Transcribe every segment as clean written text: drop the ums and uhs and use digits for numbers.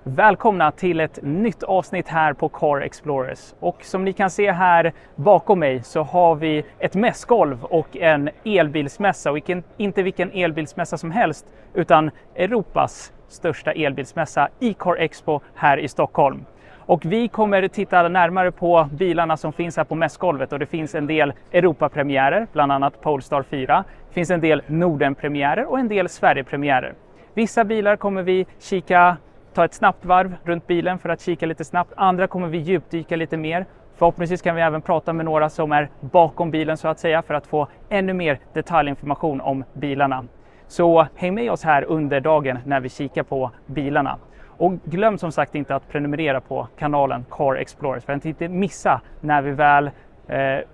Välkomna till ett nytt avsnitt här på Car Explorers. Och som ni kan se här bakom mig så har vi ett mässgolv och en elbilsmässa. Och inte vilken elbilsmässa som helst utan Europas största elbilsmässa e-car Expo här i Stockholm. Och vi kommer titta närmare på bilarna som finns här på mässgolvet, och det finns en del Europapremiärer, bland annat Polestar 4. Det finns en del Nordenpremiärer och en del Sverigepremiärer. Vissa bilar kommer vi ta ett snabbt varv runt bilen för att kika lite snabbt. Andra kommer vi djupdyka lite mer. Förhoppningsvis kan vi även prata med några som är bakom bilen så att säga, för att få ännu mer detaljinformation om bilarna. Så häng med oss här under dagen när vi kikar på bilarna. Och glöm som sagt inte att prenumerera på kanalen Car Explorers för att inte missa när vi väl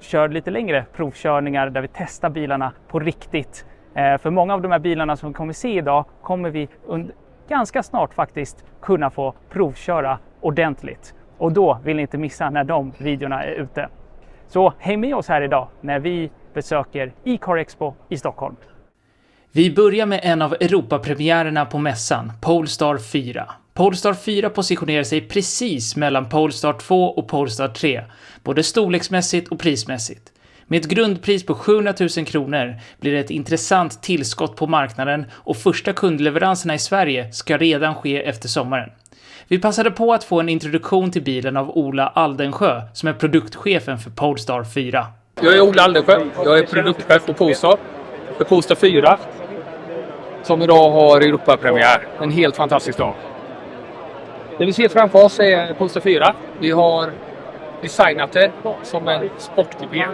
kör lite längre provkörningar där vi testar bilarna på riktigt. För många av de här bilarna som vi kommer se idag kommer vi ganska snart faktiskt kunna få provköra ordentligt. Och då vill ni inte missa när de videorna är ute. Så häng med oss här idag när vi besöker e-car Expo i Stockholm. Vi börjar med en av Europapremiärerna på mässan, Polestar 4. Polestar 4 positionerar sig precis mellan Polestar 2 och Polestar 3, både storleksmässigt och prismässigt. Med ett grundpris på 700 000 kronor blir det ett intressant tillskott på marknaden, och första kundleveranserna i Sverige ska redan ske efter sommaren. Vi passade på att få en introduktion till bilen av Ola Aldensjö som är produktchefen för Polestar 4. Jag är Ola Aldensjö, jag är produktchef på Polestar, för Polestar 4 som idag har Europapremiär. En helt fantastisk dag. Det vi ser framför oss är Polestar 4. Vi har designat det som en sportkupé.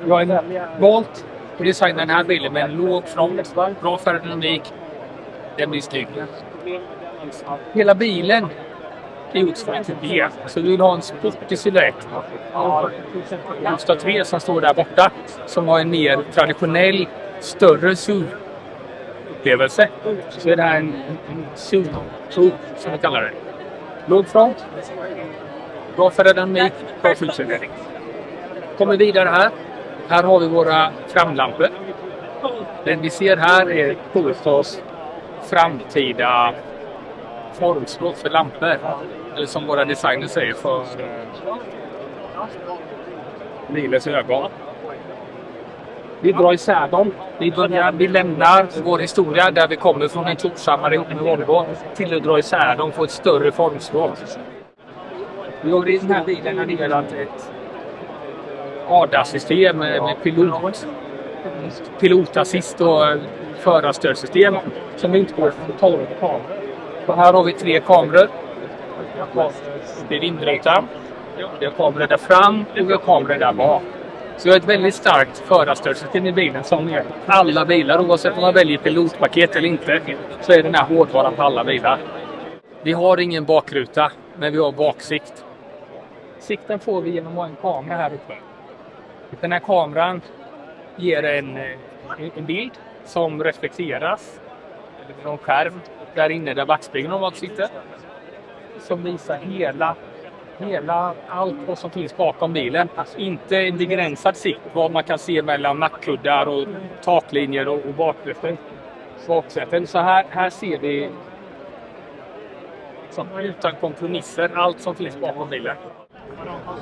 Vi har valt att designa den här bilen med en låg front, bra aerodynamik. Den blir snygg. Hela bilen är gjord för en kupé, så vi vill ha en sportig silhuett. Polestar 3 som står där borta, som har en mer traditionell, större SUV-upplevelse. Så är det här en SUV som vi kallar det. Låg front, bra aerodynamik, bra skyddsutdelning. Kommer vidare här. Här har vi våra framlampor. Den vi ser här är Polestars framtida formspråk för lampor. Eller som våra designers säger, för bilens ögon. Vi drar isär dem. Vi lämnar vår historia där vi kommer från en torsammare ihop med Volvo till att dra isär dem på ett större formspråk. Vi har i den här bilen adderat ett ADAS-system med pilotassist och förarstödsystem som inte går för 12 kameror. Så här har vi 3 kameror. Det är vindruta, vi har kameror där fram och vi har kameror där bak. Så vi har ett väldigt starkt förarstödsystem i bilen som är alla bilar, oavsett om man väljer pilotpaket eller inte, så är den här hårdvaran på alla bilar. Vi har ingen bakruta, men vi har baksikt. Sikten får vi genom att ha en kamera här uppe. Den här kameran ger en bild som reflekteras eller någon skärm där inne där backspegeln normalt sitter, som visar hela allt vad som finns bakom bilen. Alltså inte en begränsad sikt vad man kan se mellan nackkuddar och taklinjer och baksäten. Så här ser vi utan kompromisser allt som finns bakom bilen.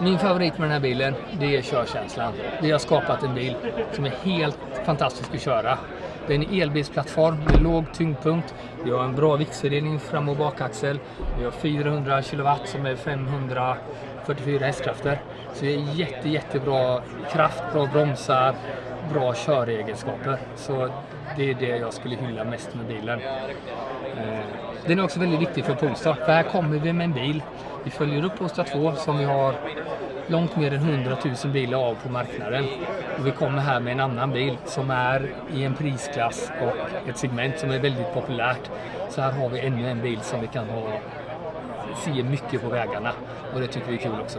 Min favorit med den här bilen, det är körkänslan. Vi har skapat en bil som är helt fantastisk att köra. Det är en elbilsplattform med låg tyngdpunkt. Vi har en bra viktfördelning fram- och bakaxel. Vi har 400 kW som är 544 hästkrafter. Så det är jättebra kraft, bra bromsar, bra köregenskaper. Så det är det jag skulle hylla mest med bilen. Den är också väldigt viktig för Polestar. För här kommer vi med en bil. Vi följer upp Polestar 2 som vi har långt mer än 100 000 bilar av på marknaden. Och vi kommer här med en annan bil som är i en prisklass och ett segment som är väldigt populärt. Så här har vi ännu en bil som vi kan se mycket på vägarna. Och det tycker vi är kul också.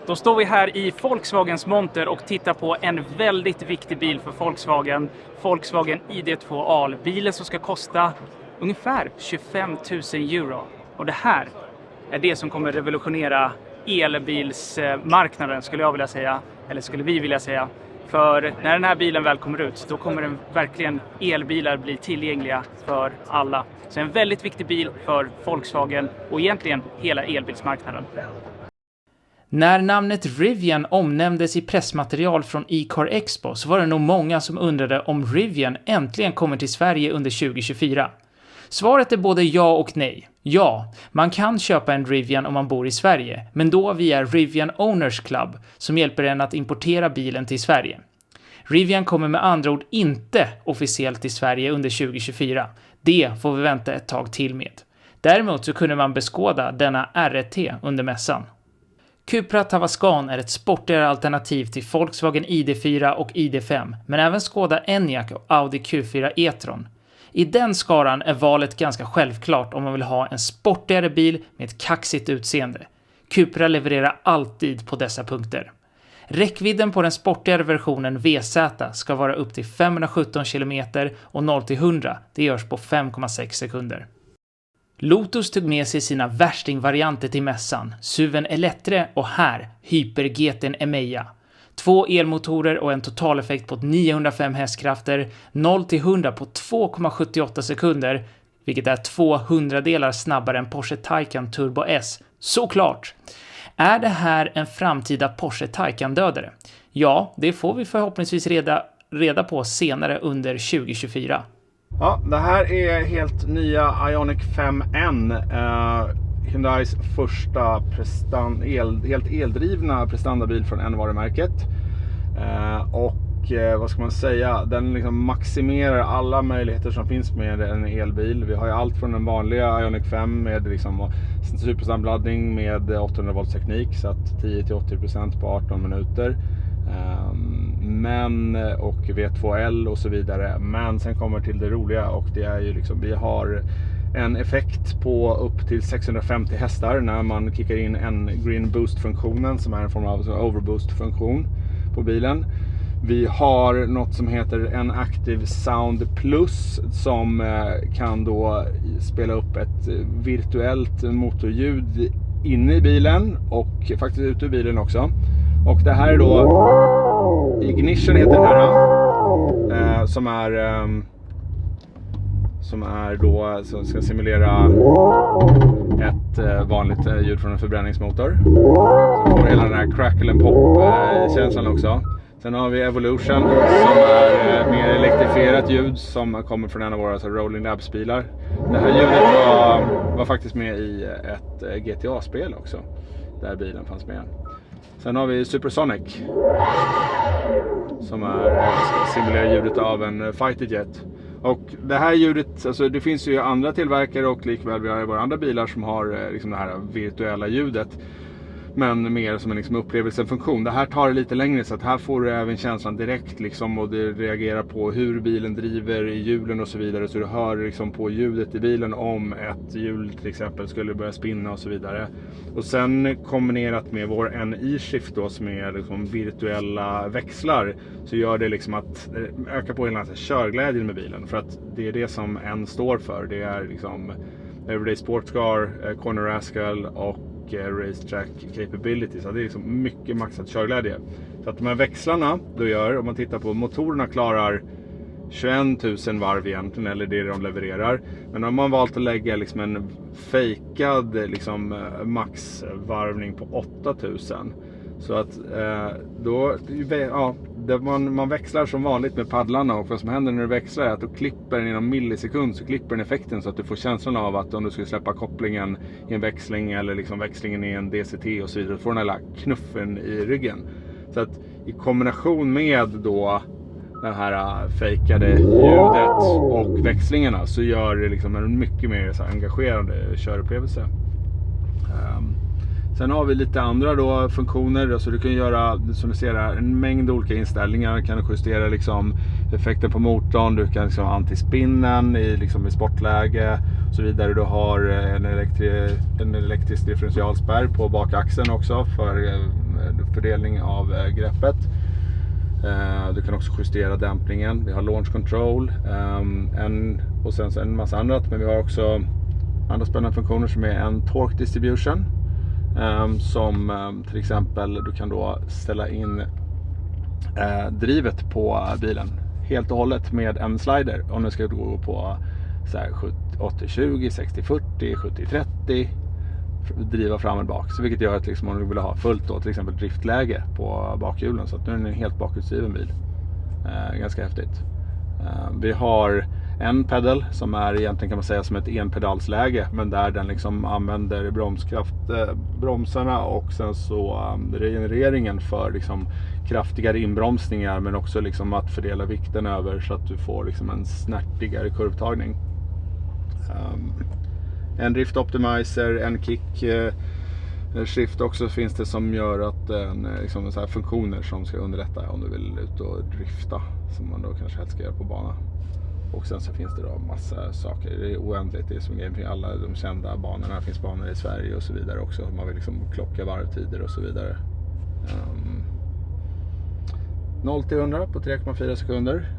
Då står vi här i Volkswagens monter och tittar på en väldigt viktig bil för Volkswagen. Volkswagen ID2 Al. Bilen som ska kosta ungefär 25 000 euro. Och det här är det som kommer revolutionera elbilsmarknaden, skulle jag vilja säga. Eller skulle vi vilja säga. För när den här bilen väl kommer ut, då kommer den verkligen elbilar bli tillgängliga för alla. Så en väldigt viktig bil för Volkswagen och egentligen hela elbilsmarknaden. När namnet Rivian omnämndes i pressmaterial från e-car Expo så var det nog många som undrade om Rivian äntligen kommer till Sverige under 2024. Svaret är både ja och nej. Ja, man kan köpa en Rivian om man bor i Sverige, men då via Rivian Owners Club som hjälper en att importera bilen till Sverige. Rivian kommer med andra ord inte officiellt till Sverige under 2024. Det får vi vänta ett tag till med. Däremot så kunde man beskåda denna RET under mässan. Cupra Tavascan är ett sportigare alternativ till Volkswagen ID4 och ID5, men även Skoda Enyaq och Audi Q4 e-tron. I den skaran är valet ganska självklart om man vill ha en sportigare bil med ett kaxigt utseende. Cupra levererar alltid på dessa punkter. Räckvidden på den sportigare versionen VZ ska vara upp till 517 km och 0-100, det görs på 5,6 sekunder. Lotus tog med sig sina värstingvarianter till mässan, SUVen Elettre och här Hyper-GT:n Emeya. 2 elmotorer och en totaleffekt på 905 hästkrafter, 0-100 på 2,78 sekunder, vilket är 200 delar snabbare än Porsche Taycan Turbo S. Såklart! Är det här en framtida Porsche Taycan-dödare? Ja, det får vi förhoppningsvis reda på senare under 2024. Ja, det här är helt nya Ioniq 5N. Hyundais första helt eldrivna prestandabil från N-varumärket. Vad ska man säga, den liksom maximerar alla möjligheter som finns med en elbil. Vi har ju allt från den vanliga Ioniq 5 med liksom supersnabbladdning med 800 volts teknik, så att 10-80% på 18 minuter. Och V2L och så vidare. Men sen kommer till det roliga, och det är ju liksom, vi har en effekt på upp till 650 hästar när man kickar in en Green Boost-funktionen som är en form av overboost-funktion på bilen. Vi har något som heter en Active Sound Plus som kan då spela upp ett virtuellt motorljud inne i bilen och faktiskt ute ur bilen också. Och det här är då Ignition heter den här, som ska simulera ett vanligt ljud från en förbränningsmotor. Så får hela den här crackle and pop känslan också. Sen har vi Evolution som är mer elektrifierat ljud som kommer från en av våra Rolling Labs bilar. Det här ljudet var faktiskt med i ett GTA-spel också, där bilen fanns med. Sen har vi Supersonic som simulerar ljudet av en fighterjet. Och det här ljudet, alltså det finns ju andra tillverkare och likväl vi har våra andra bilar som har liksom det här virtuella ljudet. Men mer som en liksom upplevelsefunktion. Det här tar det lite längre, så att här får du även känslan direkt liksom, och det reagerar på hur bilen driver i hjulen och så vidare. Så du hör liksom på ljudet i bilen om ett hjul till exempel skulle börja spinna och så vidare. Och sen kombinerat med vår NI-shift då, som är liksom virtuella växlar, så gör det liksom att öka på hela körglädjen med bilen. För att det är det som N står för. Det är liksom Everyday Sports Car, Corner Rascal och Racetrack Capability. Så det är liksom mycket maxat körglädje. Så att de här växlarna då gör, om man tittar på motorerna, klarar 21 000 varv egentligen, eller det de levererar. Men om man valt att lägga liksom en fejkad liksom maxvarvning på 8000. Så att då, ja, man växlar som vanligt med paddlarna, och vad som händer när du växlar är att du klipper den inom millisekund, så klipper den effekten så att du får känslan av att om du skulle släppa kopplingen i en växling eller liksom växlingen i en DCT och så vidare, får den här knuffen i ryggen. Så att i kombination med då det här fejkade ljudet och växlingarna så gör det liksom en mycket mer så engagerande körupplevelse. Sen har vi lite andra då funktioner, så du kan göra, som du ser här, en mängd olika inställningar. Du kan justera liksom effekten på motorn, du kan liksom antispinnen i liksom i sportläge och så vidare. Du har en elektrisk differentialspärr på bakaxeln också för fördelning av greppet. Du kan också justera dämpningen. Vi har launch control och sen en massa annat, men vi har också andra spännande funktioner som är en torque distribution. Som till exempel du kan då ställa in drivet på bilen. Helt och hållet med en slider. Om du ska gå på så här 80-20, 60-40, 70-30. Driva fram och bak. Så vilket gör att liksom, om du vill ha fullt då, till exempel driftläge på bakhjulen. Så att nu är det en helt bakutdriven bil. Ganska häftigt. Vi har en pedal som är egentligen kan man säga som ett enpedalsläge, men där den liksom använder bromsarna och sen så regenereringen för liksom kraftigare inbromsningar, men också liksom att fördela vikten över så att du får liksom en snärtigare kurvtagning. En drift optimizer, en kick shift också finns det som gör att liksom så här funktioner som ska underlätta om du vill ut och drifta, som man då kanske helst ska göra på bana. Och sen så finns det då massa saker, det är oändligt, det är som grejer, alla de kända banorna, finns banor i Sverige och så vidare också, man vill liksom klocka varvtider och så vidare. 0-100 på 3,4 sekunder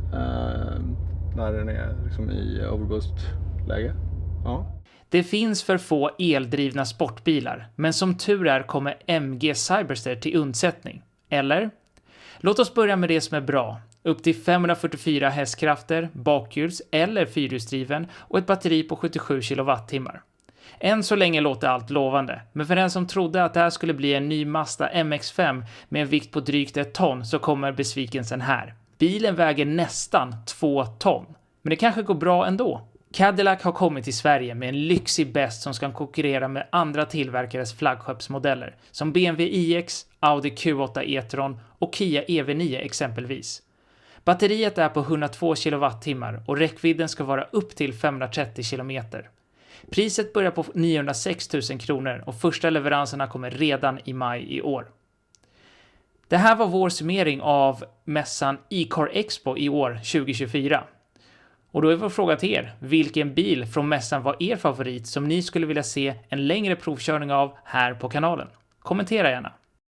när den är liksom i overboost-läge. Ja. Det finns för få eldrivna sportbilar, men som tur är kommer MG Cyberster till undsättning. Eller? Låt oss börja med det som är bra. Upp till 544 hästkrafter, bakhjuls- eller fyrhjulsdriven och ett batteri på 77 kWh. Än så länge låter allt lovande, men för den som trodde att det här skulle bli en ny Mazda MX-5 med en vikt på drygt 1 ton så kommer besvikelsen här. Bilen väger nästan 2 ton, men det kanske går bra ändå. Cadillac har kommit till Sverige med en lyxig bäst som ska konkurrera med andra tillverkares flaggskeppsmodeller som BMW iX, Audi Q8 e-tron och Kia EV9 exempelvis. Batteriet är på 102 kWh och räckvidden ska vara upp till 530 km. Priset börjar på 906 000 kronor och första leveranserna kommer redan i maj i år. Det här var vår summering av mässan e-car Expo i år 2024. Och då är vår fråga till er, vilken bil från mässan var er favorit som ni skulle vilja se en längre provkörning av här på kanalen? Kommentera gärna!